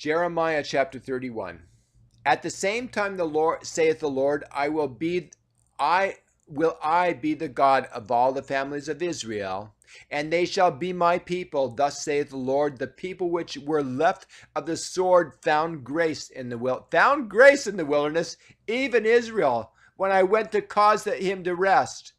Jeremiah chapter 31. At the same time the Lord saith the Lord, I be the God of all the families of Israel, and they shall be my people. Thus saith the Lord, the people which were left of the sword found grace in the wilderness, even Israel, when I went to cause him to rest.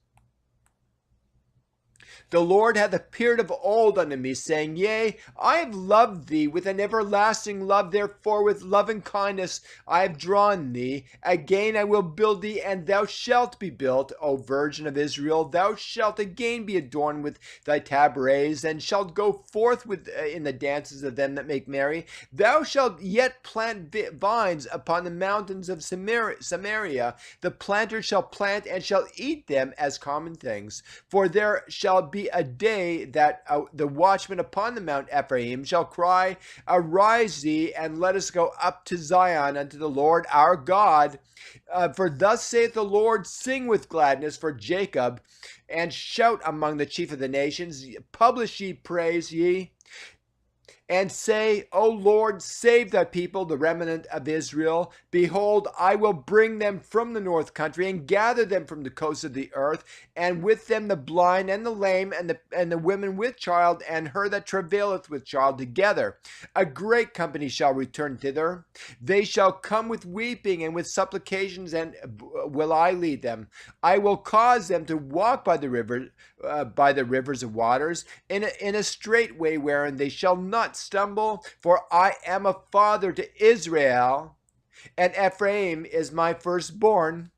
The Lord hath appeared of old unto me, saying, Yea, I have loved thee with an everlasting love, therefore with loving kindness I have drawn thee. Again I will build thee, and thou shalt be built, O Virgin of Israel. Thou shalt again be adorned with thy tabrets, and shalt go forth in the dances of them that make merry. Thou shalt yet plant vines upon the mountains of Samaria. The planter shall plant, and shall eat them as common things. For there shall be a day that the watchman upon the Mount Ephraim shall cry, Arise thee, and let us go up to Zion unto the Lord our God. For thus saith the Lord, Sing with gladness for Jacob, and shout among the chief of the nations. Publish ye praise ye, and say, O Lord, save thy people, the remnant of Israel. Behold, I will bring them from the north country, and gather them from the coasts of the earth, and with them the blind and the lame, and the women with child, and her that travaileth with child together. A great company shall return thither. They shall come with weeping and with supplications, and will I lead them. I will cause them to walk by the rivers of waters, in a straight way wherein they shall not stumble. For I am a father to Israel, and Ephraim is my firstborn.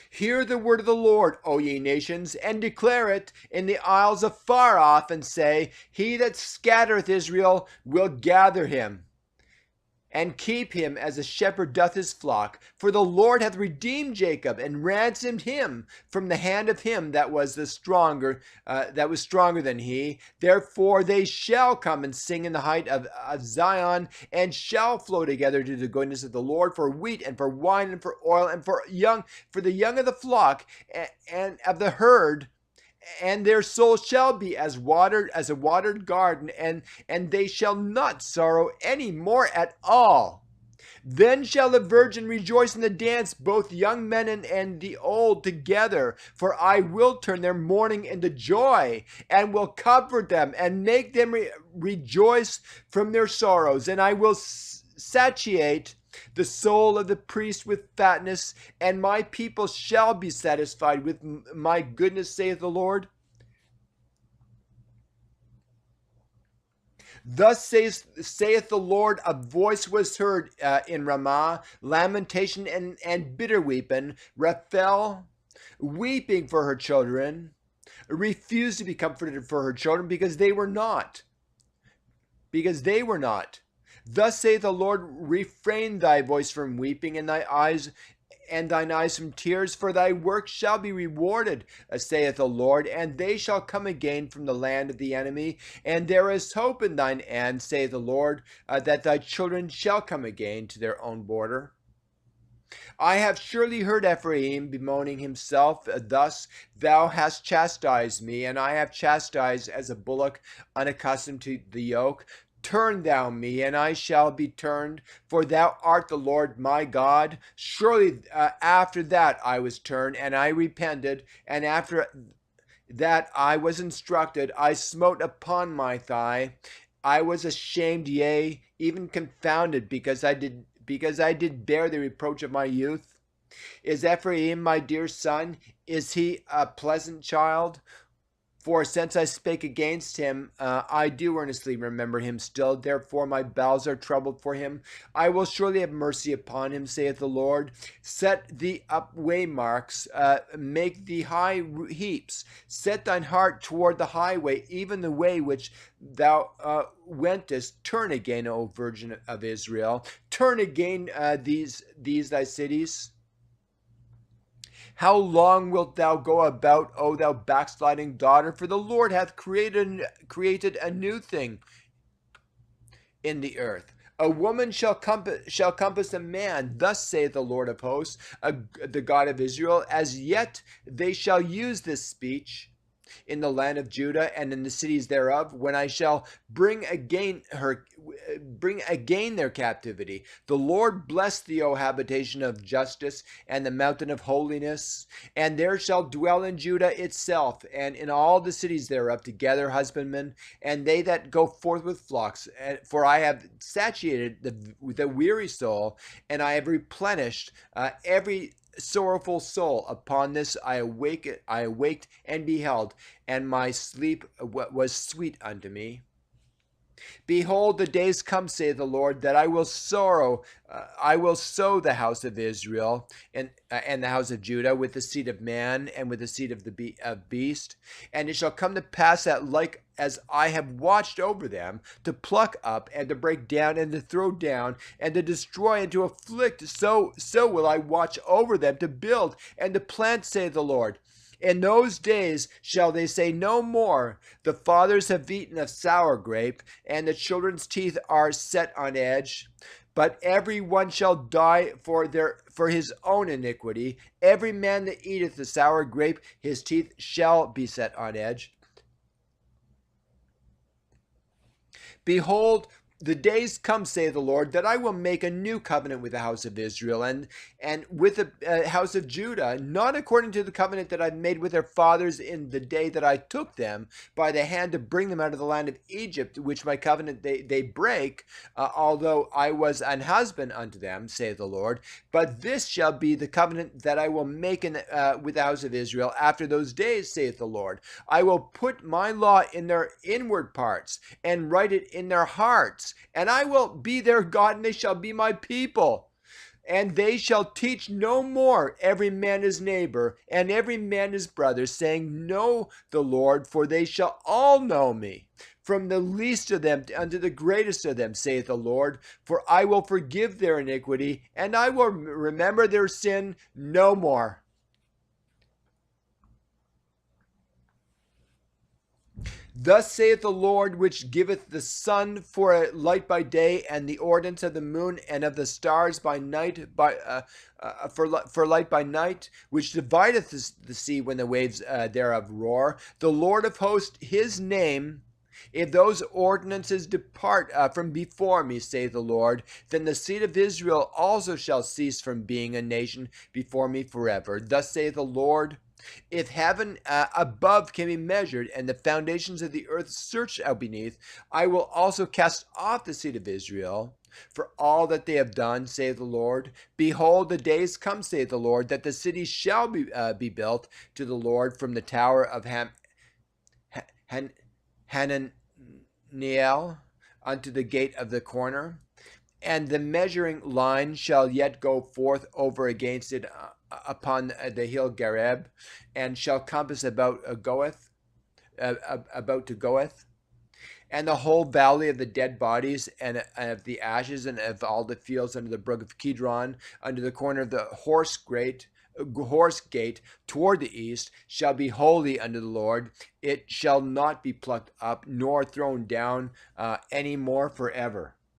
Hear the word of the Lord, O ye nations, and declare it in the isles afar off, and say, He that scattereth Israel will gather him, and keep him as a shepherd doth his flock. For the Lord hath redeemed Jacob, and ransomed him from the hand of him that was stronger than he. Therefore they shall come and sing in the height of Zion, and shall flow together to the goodness of the Lord, for wheat and for wine and for oil, and for the young of the flock and of the herd. And their soul shall be as a watered garden, and they shall not sorrow any more at all. Then shall the virgin rejoice in the dance, both young men and the old together. For I will turn their mourning into joy, and will comfort them, and make them rejoice from their sorrows. And I will satiate the soul of the priest with fatness, and my people shall be satisfied with my goodness, saith the Lord. Thus saith the Lord, a voice was heard in Ramah, lamentation and bitter weeping. Rachel, weeping for her children, refused to be comforted for her children, because they were not. Thus saith the Lord, refrain thy voice from weeping, and thine eyes from tears, for thy work shall be rewarded, saith the Lord, and they shall come again from the land of the enemy. And there is hope in thine end, saith the Lord, that thy children shall come again to their own border. I have surely heard Ephraim bemoaning himself thus, Thou hast chastised me, and I have chastised as a bullock unaccustomed to the yoke. Turn thou me, and I shall be turned, for thou art the Lord my God. Surely after that I was turned, and I repented, and after that I was instructed. I smote upon my thigh. I was ashamed, yea, even confounded, because I did bear the reproach of my youth. Is Ephraim my dear son? Is he a pleasant child? For since I spake against him, I do earnestly remember him still. Therefore my bowels are troubled for him. I will surely have mercy upon him, saith the Lord. Set thee up waymarks, make thee high heaps. Set thine heart toward the highway, even the way which thou wentest. Turn again, O Virgin of Israel. Turn again these thy cities. How long wilt thou go about, O thou backsliding daughter? For the Lord hath created a new thing in the earth. A woman shall compass a man. Thus saith the Lord of hosts, the God of Israel. As yet they shall use this speech. in the land of Judah and in the cities thereof, when I shall bring again their captivity. The Lord bless thee, O habitation of justice, and the mountain of holiness. And there shall dwell in Judah itself, and in all the cities thereof, together husbandmen, and they that go forth with flocks. For I have satiated the weary soul, and I have replenished every sorrowful soul. Upon this I awaked and beheld, and my sleep was sweet unto me. Behold, the days come, saith the Lord, that I will sow the house of Israel and the house of Judah with the seed of man and with the seed of the beast. And it shall come to pass that, like as I have watched over them, to pluck up and to break down and to throw down and to destroy and to afflict, so will I watch over them to build and to plant, saith the Lord. In those days shall they say no more, the fathers have eaten of sour grape, and the children's teeth are set on edge. But every one shall die for his own iniquity. Every man that eateth the sour grape, his teeth shall be set on edge. Behold, the days come, saith the Lord, that I will make a new covenant with the house of Israel and with the house of Judah, not according to the covenant that I made with their fathers in the day that I took them by the hand to bring them out of the land of Egypt, which my covenant they break, although I was an husband unto them, saith the Lord. But this shall be the covenant that I will make with the house of Israel after those days, saith the Lord. I will put my law in their inward parts and write it in their hearts. And I will be their God, and they shall be my people. And they shall teach no more every man his neighbor, and every man his brother, saying, Know the Lord, for they shall all know me, from the least of them unto the greatest of them, saith the Lord. For I will forgive their iniquity, and I will remember their sin no more. Thus saith the Lord, which giveth the sun for a light by day, and the ordinance of the moon and of the stars by night, for light by night, which divideth the sea when the waves thereof roar. The Lord of hosts, his name. If those ordinances depart from before me, saith the Lord, then the seed of Israel also shall cease from being a nation before me forever. Thus saith the Lord. If heaven above can be measured, and the foundations of the earth searched out beneath, I will also cast off the seed of Israel for all that they have done, saith the Lord. Behold, the days come, saith the Lord, that the city shall be built to the Lord from the tower of Hananiel unto the gate of the corner. And the measuring line shall yet go forth over against it upon the hill Gareb, and shall compass about to Goeth, and the whole valley of the dead bodies, and of the ashes, and of all the fields under the brook of Kidron, under the corner of the horse gate toward the east, shall be holy unto the Lord. It shall not be plucked up nor thrown down any more forever.